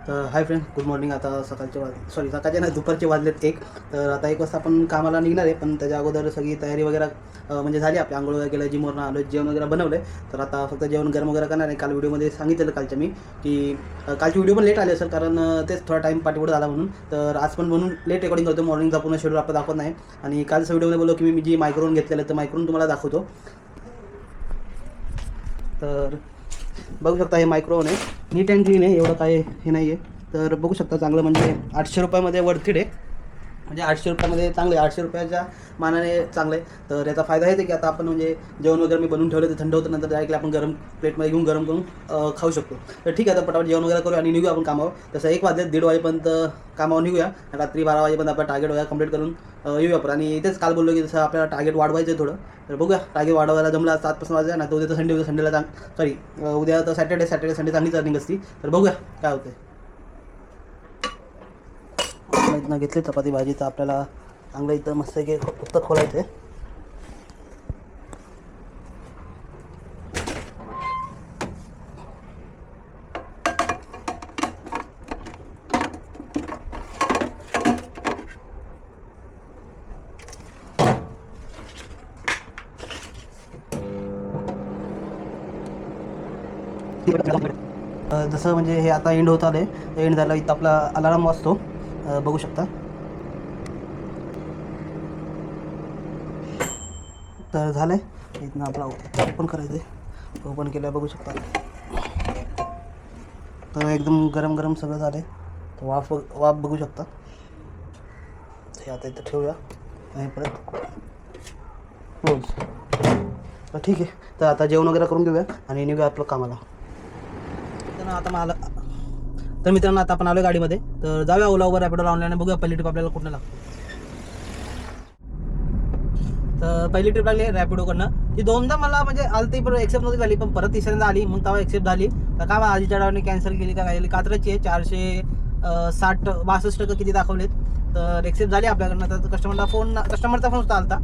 तर hi friend, good morning. आता सकाळचे नाही, दुपारचे वाजलेत 1. तर आता 1 वाजता आपण कामाला निघणार आहे. पण त्याच्या अगोदर सगळी तयारी वगैरे म्हणजे झाली. आपली आंघोळ वगैरे केलं, जिमवरून आलो, जेवण वगैरे बनवलं आहे. तर आता फक्त जेवण गरम वगैरे करणार आहे. काल व्हिडिओमध्ये सांगितलेलं कालच्या मी की कालची व्हिडिओ पण लेट आली असेल, कारण तेच थोडा टाईम पाठीपुढे झाला म्हणून. तर आज पण म्हणून लेट रेकॉर्डिंग करतो. मॉर्निंगचा पूर्ण शेड्यूल आपलं दाखवत नाही. आणि कालच्या व्हिडिओमध्ये बोललो की मी जी मायक्रोन घेतलेलं, तर मायक्रोन तुम्हाला दाखवतो. तर बघू शकता, हे मायक्रोवन आहे, नीट अँड क्लीन आहे, एवढं काय हे नाही आहे. तर बघू शकता, चांगलं म्हणजे 800 रुपयामध्ये वर्थीड आहे. म्हणजे 800 रुपयामध्ये चांगलं आहे, 800 रुपयाच्या मानाने चांगलं आहे. तर याचा फायदा आहे की आता आपण म्हणजे जेवण वगैरे मी बनवून ठेवलं, ते थंड होतं, नंतर डायरेक्टली आपण गरम प्लेटमध्ये घेऊन गरम करून खाऊ शकतो. तर ठीक आहे, आता पटापट जेवण वगैरे करूया आणि निघूया आपण कामावर. तसं 1 वाजले, 1:30 वाजेपर्यंत कामावर निघूया. रात्री 12 वाजेपर्यंत आपलं टार्गेट वगैरे कंप्लीट करून येऊया आपण. आणि इथेच काल बोललो की जसं आपल्याला टार्गेट वाढवायचं आहे थोडं. तर बघूया, टार्गेट वाढवायला जमला 7 वाजता ना, तर उद्या तर संडे, उद्या संडेला उद्या तर सॅटर्डे संडे चांगली अर्निंग असती. तर बघूया काय होतं. इथनं घेतली चपाती भाजी, तर आपल्याला चांगलं इथं मस्त की उत्तर खोलायचं आहे. जसं म्हणजे हे आता एंड होत आलं आहे, एंड झालं, इथं आपला अलार्म वाजतो, बघू शकता. तर झालं आहे, इथनं आपला ओपन करायचं आहे. ओपन केलं, बघू शकता. तर एकदम गरम गरम सगळं झालं आहे. तर वाफ बघू शकता. हे आता इथं ठेवूया आणि परत रोज. तर ठीक आहे, तर आता जेवण वगैरे करून घेऊया आणि निघूया आपलं कामाला. तर मित्रांनो, आता आपण आलो गाडीमध्ये. तर जाऊया ओला उबर रॅपिडोला ऑनलाईन, बघूया पहिली ट्रिप आपल्याला कुठं लागतो. तर पहिली ट्रिप लागली रॅपिडोकडनं. ती 2दा मला म्हणजे आलती, पण एक्सेप्ट नव्हती झाली. पण परत तिसऱ्यांदा आली, मग तेव्हा एक्सेप्ट झाली. तर काय आजीच्या डावाने कॅन्सल केली का काय, कात्रची आहे. 462 किती दाखवलेत. तर एक्सेप्ट झाली आपल्याकडनं. तर कस्टमरचा फोन सुद्धा आलता.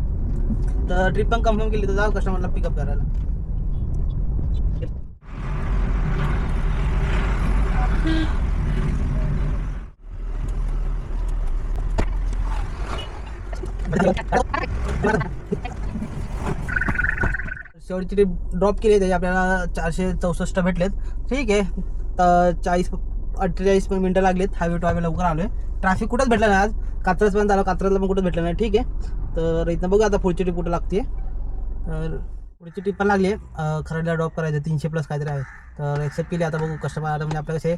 तर ट्रिप पण कन्फर्म केली. तर जाऊ कस्टमरला पिकअप करायला. शेवटची ट्रिप ड्रॉप केली, त्याची आपल्याला 464 भेटलेत. ठीक आहे. तर 48 मिनटं लागलीत. हायवे टू हायवे लवकर आलो आहे. ट्रॅफिक कुठंच भेटलं नाही आज. कात्रजपर्यंत आलो, कात्रजला पण कुठंच भेटलं नाही. ठीक आहे, तर इथं बघू आता पुढची ट्रिप कुठं लागते. तर पुढची ट्रिप पण लागली आहे, खरडला ड्रॉप करायचं, 300+ काहीतरी आहे. तर एक्सेप्ट केली. आता बघू कस्टमर आलं म्हणजे आपल्या कसे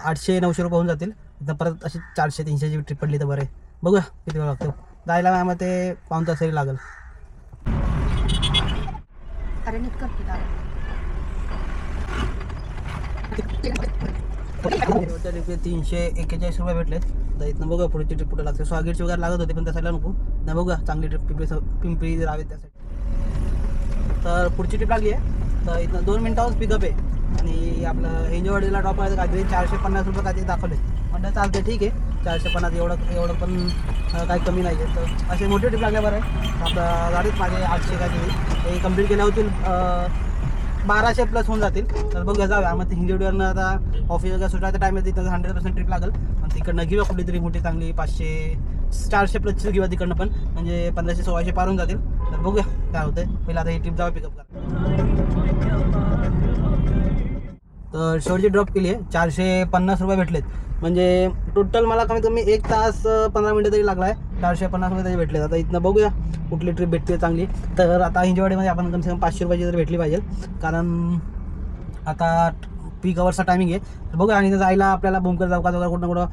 800-900 रुपये होऊन जातील. इथं परत अशी 400-300ची ट्रिप पडली तर बरं आहे. बघूया किती वेळ लागतो जायला. माझ्यामध्ये पाऊण तास तरी लागेल. अरे नीट करते दादा. शेवटच्या ट्रिपचे 341 रुपये भेटलेत. तर इथनं बघूया पुढची ट्रिप कुठं लागते. स्वागेटची वगैरे लागत होते, पण त्या साईडला नको. नाही, बघूया चांगली ट्रिप पिंपरी राहावे त्यासाठी. तर पुढची ट्रिप लागली आहे. तर इथनं 2 मिनिटावर पिकअप आहे. आणि आपलं हिंजवाडीला ड्रॉप करायचं काहीतरी 450 रुपये काहीतरी दाखवले. म्हणलं चालते, ठीक आहे, 450 एवढं पण काही कमी नाही आहे. तर असे मोठे ट्रिप लागल्या बरं आहे. आपल्या गाडीत माझे 800 काहीतरी हे कंप्लीट केल्या होतील, 1200+ होऊन जातील. तर बघूया, जाऊया. मग हिंजवडीवरनं आता ऑफिस वगैरे सुटायचा टाईम आहे, तिथं 100% ट्रिप लागेल. आणि तिकडनं घेऊया कुठली तरी मोठी चांगली 500-400+ घेऊया तिकडनं पण, म्हणजे 1500-1600 पार होऊन जातील. तर बघूया काय होतं. पहिला आता ही ट्रिप जाऊया पिकअप करा. तर शेवटची ड्रॉप केली आहे, 450 रुपये भेटलेत. म्हणजे टोटल मला कमीत कमी 1 तास 15 मिनटं तरी लागला आहे. 450 रुपये तरी भेटलेत. आता इथनं बघूया कुठली ट्रिप भेटते चांगली. तर आता हिंजवाडीमध्ये आपण कम से कम 500 रुपयाची तरी भेटली पाहिजे, कारण आता पीक अवर्सचा टायमिंग आहे. तर बघूया. आणि जायला आपल्याला भूमकर चौकात वगैरे कुठं ना कुठं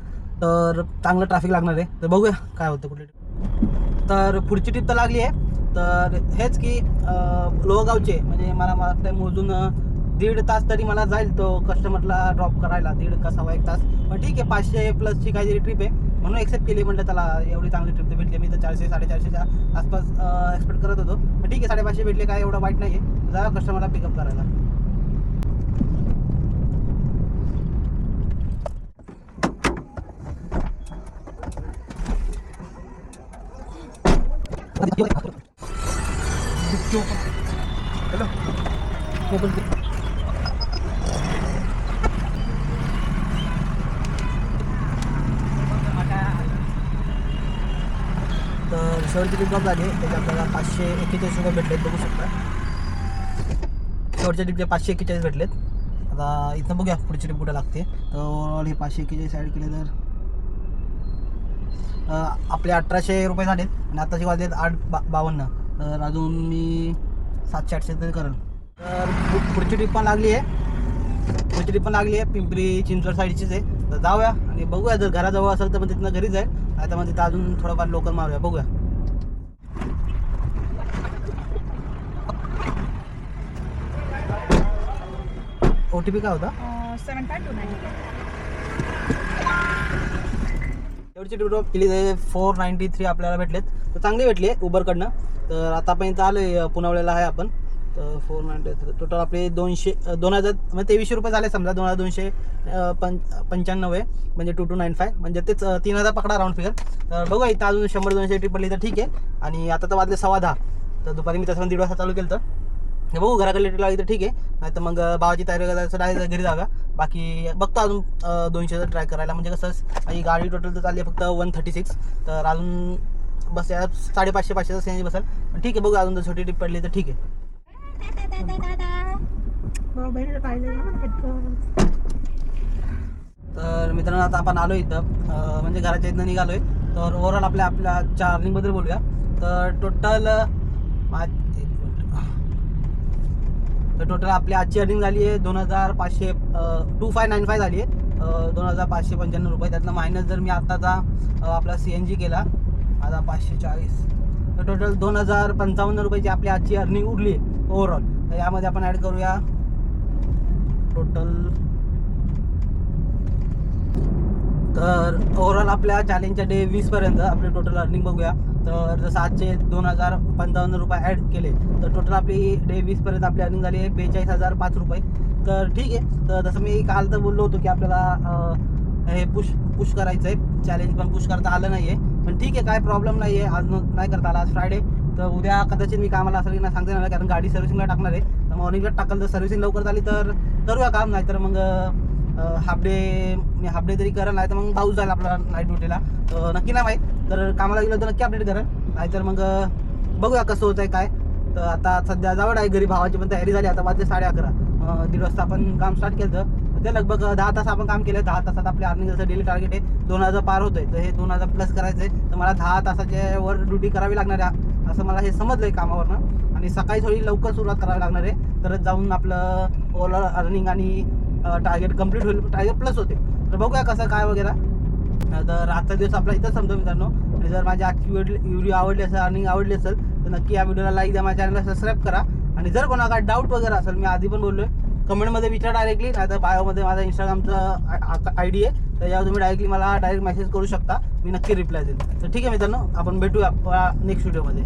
तर चांगलं ट्रॅफिक लागणार आहे. तर बघूया काय होतं कुठली ट्रिप. तर पुढची ट्रिप तर लागली आहे. तर हेच की लोहगावचे, म्हणजे मला वाटतं मोजून 1.5 तास तरी मला जाईल तो कस्टमरला ड्रॉप करायला, 1.5 का 1.25 तास. पण ठीक आहे, 500+ची काहीतरी ट्रिप आहे म्हणून एक्सेप्ट केली. म्हटलं त्याला एवढी चांगली ट्रिप तर भेटली. मी तर 400-450च्या आसपास एक्सपेक्ट करत होतो. पण ठीक आहे, 550 भेटले, काय एवढं वाईट नाही आहे. जा कस्टमरला पिकअप करायला. शेवटची ट्रिप ड्रॉप झाली आहे, त्याचे आपल्याला 541 रुपये भेटलेत, बघू शकता. शेवटच्या ट्रिपचे 541 भेटलेत. आता इथं बघूया पुढची ट्रिप कुठे लागते. तर ओव्हरऑल हे 541 ॲड केले तर आपले 1800 रुपये झालेत आणि आताचे वाजलेत 8:52. तर अजून मी 700-800 तरी करेल. तर पुढची ट्रिप पण लागली आहे, पिंपरी चिंचवड साईडचीच आहे. तर जाऊया आणि बघूया, जर घराजवळ असेल तर मग तिथनं घरी जाईल, नाही तर मग तिथं अजून थोडंफार लोकल मारूया, बघूया. OTP काय होता? 7529. एवढीची ट्रिप ड्रॉप केली आहे 493 आपल्याला भेटलेत. तर चांगली भेटली आहे उबरकडनं. तर आतापर्यंत आलो आहे पुनवलेला आहे आपण. तर 493 टोटल आपले 2000 म्हणजे 2300 रुपये झाले समजा. 2295 आहे म्हणजे 2295, म्हणजे तेच 3000 पकडा राऊंड फिगर. तर बघूया इथं अजून 100-200 ट्रिप पडली तर ठीक आहे. आणि आता तर वाजले 10:15. तर दुपारी मी तसं 1:30 वाजता चालू केलं. तर हे बघू घराकडे ट्रिप लागली तर ठीक आहे, नाही तर मग भावाची तयारी करायचं डायरेक्ट घरी जाव्या. बाकी बघतो अजून 200 ट्राय करायला, म्हणजे कसं माझी गाडी टोटल तर चालली आहे फक्त 136. तर अजून बस या 550-500 सीएनजी बसेल. ठीक आहे, बघू अजून जर छोटी ट्रिप पडली तर ठीक आहे. तर मित्रांनो आता आपण आलो इथं, म्हणजे घराच्या इथनं निघालो आहे. तर ओव्हरऑल आपल्या अर्निंगबद्दल बोलूया. तर टोटल आपली आजची अर्निंग झाली आहे 2595 झाली आहे, 2595 रुपये. त्यातनं मायनस जर मी आत्ताचा आपला CNG केला आता 540, तर टोटल 2055 रुपयाची आपली आजची अर्निंग उरली आहे ओव्हरऑल. तर यामध्ये आपण ॲड करूया टोटल. तर ओव्हरऑल आपल्या चॅलेंजच्या डे 20 पर्यंत आपले टोटल अर्निंग बघूया. तर जसं आजचे 2055 रुपये ॲड केले, तर टोटल आपली डे 20 पर्यंत आपली अर्निंग झाली आहे 42,005 रुपये. तर ठीक आहे. तर जसं मी काल तर बोललो होतो की आपल्याला हे पुश करायचं आहे, चॅलेंज पण पुश करता आलं नाही आहे, पण ठीक आहे, काय प्रॉब्लेम नाही आहे. आज नाही करता आला, आज फ्रायडे. तर उद्या कदाचित मी कामाला असेल की नाही सांगता येणार, कारण गाडी सर्व्हिसिंगला टाकणार आहे. तर मॉर्निंगला टाकलं तर सर्व्हिसिंग लवकर झाली तर करूया काम, नाही तर मग हाफ डे तरी करेल, नाही तर मग भाऊच जाईल आपला नाईट ड्युटीला. नक्की नाही माहीत, तर कामाला गेलो तर नक्की अपडेट करेल, नाहीतर मग बघूया कसं होतं आहे काय. तर आता सध्या जवळ आहे घरी, भावाची पण तयारी झाली. आता वाजले 11:30, 1:30 वाजता आपण काम स्टार्ट केलं. तर ते लगभग 10 तास आपण काम केलं. 10 तासात आपले अर्निंग जसं डेली टार्गेट आहे 2000 पार होतं आहे, तर हे 2000 प्लस करायचं आहे. तर मला 10 तासाच्या वर ड्युटी करावी लागणार आहे असं मला हे समजलं आहे कामावरनं. आणि सकाळी थोडी लवकर सुरुवात करावी लागणार आहे, तरच जाऊन आपलं ओव्हरऑल अर्निंग आणि टार्गेट कंप्लीट होईल, टार्गेट प्लस होते. तर बघूया कसं काय वगैरे. तर आजचा दिवस आपला इथं समजू मित्रांनो. आणि जर माझी आजची व्हिडिओ आवडली असेल, अर्निंग आवडली असेल, तर नक्की या व्हिडिओला लाईक द्या, माझ्या चॅनलला सबस्क्राईब करा. आणि जर कोणाला डाऊट वगैरे असेल, मी आधी पण बोललो आहे, कमेंटमध्ये विचारा डायरेक्टली, नाही तर बायोमध्ये माझा इंस्टाग्रामचा ID आहे, त्याच्यावर तुम्ही डायरेक्टली मला डायरेक्ट मेसेज करू शकता, मी नक्की रिप्लाय देईन. तर ठीक आहे मित्रांनो, आपण भेटूया नेक्स्ट व्हिडिओमध्ये.